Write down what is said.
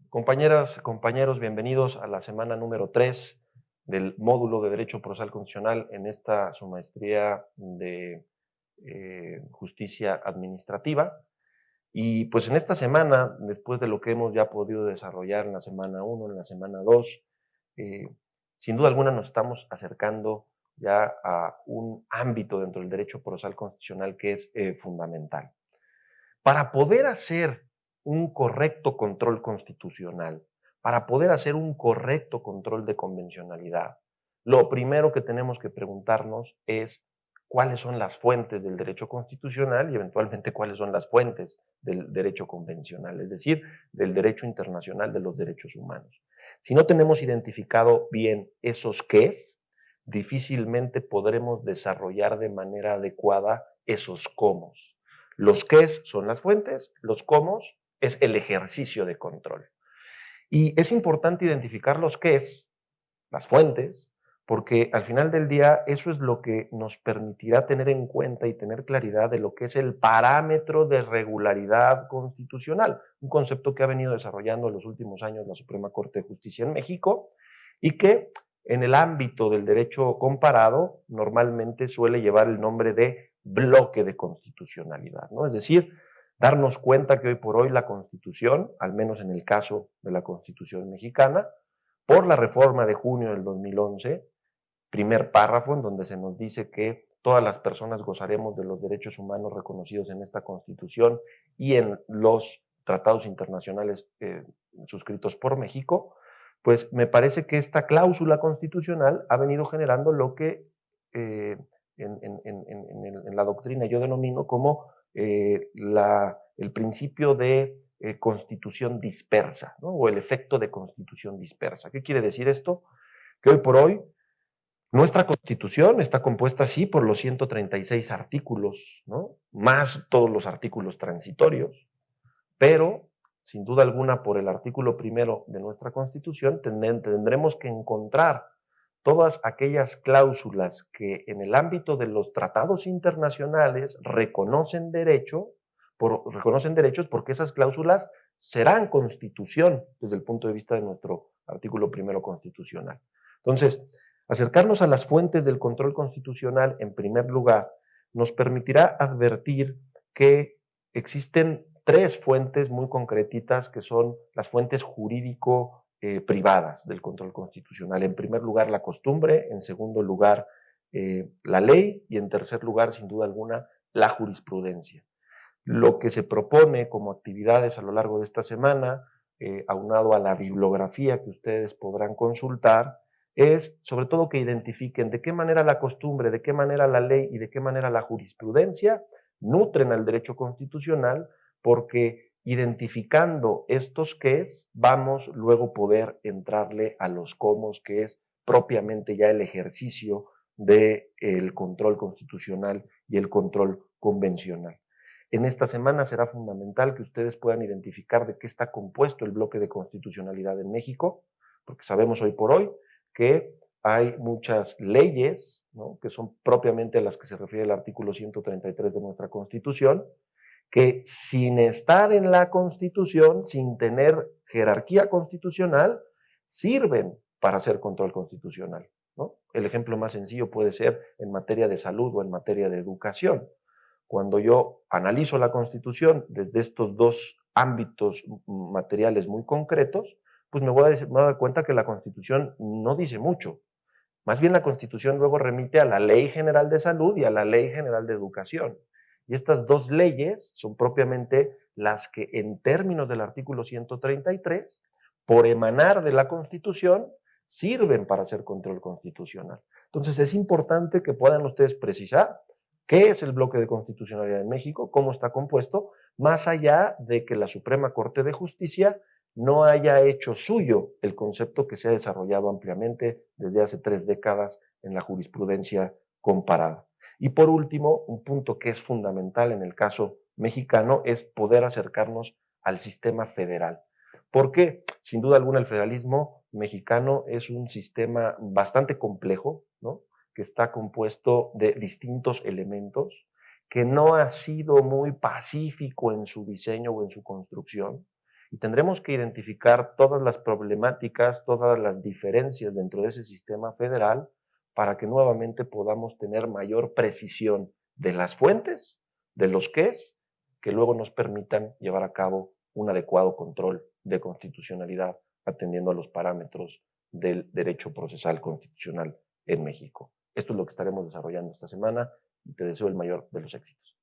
Compañeras, compañeros, bienvenidos a la semana número 3 del módulo de Derecho Procesal Constitucional en esta su maestría de Justicia Administrativa. Y pues en esta semana, después de lo que hemos ya podido desarrollar en la semana 1, en la semana 2, eh, sin duda alguna nos estamos acercando ya a un ámbito dentro del derecho procesal constitucional que es fundamental. Para poder hacer un correcto control constitucional, para poder hacer un correcto control de convencionalidad, lo primero que tenemos que preguntarnos es cuáles son las fuentes del derecho constitucional y eventualmente cuáles son las fuentes del derecho convencional, es decir, del derecho internacional de los derechos humanos. Si no tenemos identificado bien esos qués, difícilmente podremos desarrollar de manera adecuada esos cómo. Los qués son las fuentes, los cómo es el ejercicio de control. Y es importante identificar los qués, las fuentes, porque al final del día eso es lo que nos permitirá tener en cuenta y tener claridad de lo que es el parámetro de regularidad constitucional, un concepto que ha venido desarrollando en los últimos años la Suprema Corte de Justicia en México y que en el ámbito del derecho comparado normalmente suele llevar el nombre de bloque de constitucionalidad, ¿no? Es decir, darnos cuenta que hoy por hoy la Constitución, al menos en el caso de la Constitución mexicana, por la reforma de junio del 2011, primer párrafo en donde se nos dice que todas las personas gozaremos de los derechos humanos reconocidos en esta Constitución y en los tratados internacionales suscritos por México, pues me parece que esta cláusula constitucional ha venido generando lo que en la doctrina yo denomino como el principio de constitución dispersa, ¿no? O el efecto de constitución dispersa. ¿Qué quiere decir esto? Que hoy por hoy nuestra Constitución está compuesta, sí, por los 136 artículos, ¿no? Más todos los artículos transitorios, pero sin duda alguna por el artículo primero de nuestra Constitución tendremos que encontrar todas aquellas cláusulas que en el ámbito de los tratados internacionales reconocen derechos porque esas cláusulas serán constitución desde el punto de vista de nuestro artículo primero constitucional. Entonces, acercarnos a las fuentes del control constitucional, en primer lugar, nos permitirá advertir que existen tres fuentes muy concretitas que son las fuentes jurídico privadas del control constitucional. En primer lugar, la costumbre, en segundo lugar, la ley y en tercer lugar, sin duda alguna, la jurisprudencia. Lo que se propone como actividades a lo largo de esta semana, aunado a la bibliografía que ustedes podrán consultar, es sobre todo que identifiquen de qué manera la costumbre, de qué manera la ley y de qué manera la jurisprudencia nutren al derecho constitucional, porque identificando estos qués, vamos luego poder entrarle a los cómo, que es propiamente ya el ejercicio del control constitucional y el control convencional. En esta semana será fundamental que ustedes puedan identificar de qué está compuesto el bloque de constitucionalidad en México, porque sabemos hoy por hoy que hay muchas leyes, ¿no?, que son propiamente a las que se refiere el artículo 133 de nuestra Constitución, que sin estar en la Constitución, sin tener jerarquía constitucional, sirven para hacer control constitucional, ¿no? El ejemplo más sencillo puede ser en materia de salud o en materia de educación. Cuando yo analizo la Constitución desde estos dos ámbitos materiales muy concretos, pues me voy a dar cuenta que la Constitución no dice mucho. Más bien la Constitución luego remite a la Ley General de Salud y a la Ley General de Educación. Y estas dos leyes son propiamente las que en términos del artículo 133, por emanar de la Constitución, sirven para hacer control constitucional. Entonces es importante que puedan ustedes precisar qué es el bloque de constitucionalidad en México, cómo está compuesto, más allá de que la Suprema Corte de Justicia no haya hecho suyo el concepto que se ha desarrollado ampliamente desde hace 3 décadas en la jurisprudencia comparada. Y por último, un punto que es fundamental en el caso mexicano es poder acercarnos al sistema federal. Porque, sin duda alguna, el federalismo mexicano es un sistema bastante complejo, ¿no?, que está compuesto de distintos elementos, que no ha sido muy pacífico en su diseño o en su construcción, Y tendremos que identificar todas las problemáticas, todas las diferencias dentro de ese sistema federal para que nuevamente podamos tener mayor precisión de las fuentes, de los qués, que luego nos permitan llevar a cabo un adecuado control de constitucionalidad atendiendo a los parámetros del derecho procesal constitucional en México. Esto es lo que estaremos desarrollando esta semana y te deseo el mayor de los éxitos.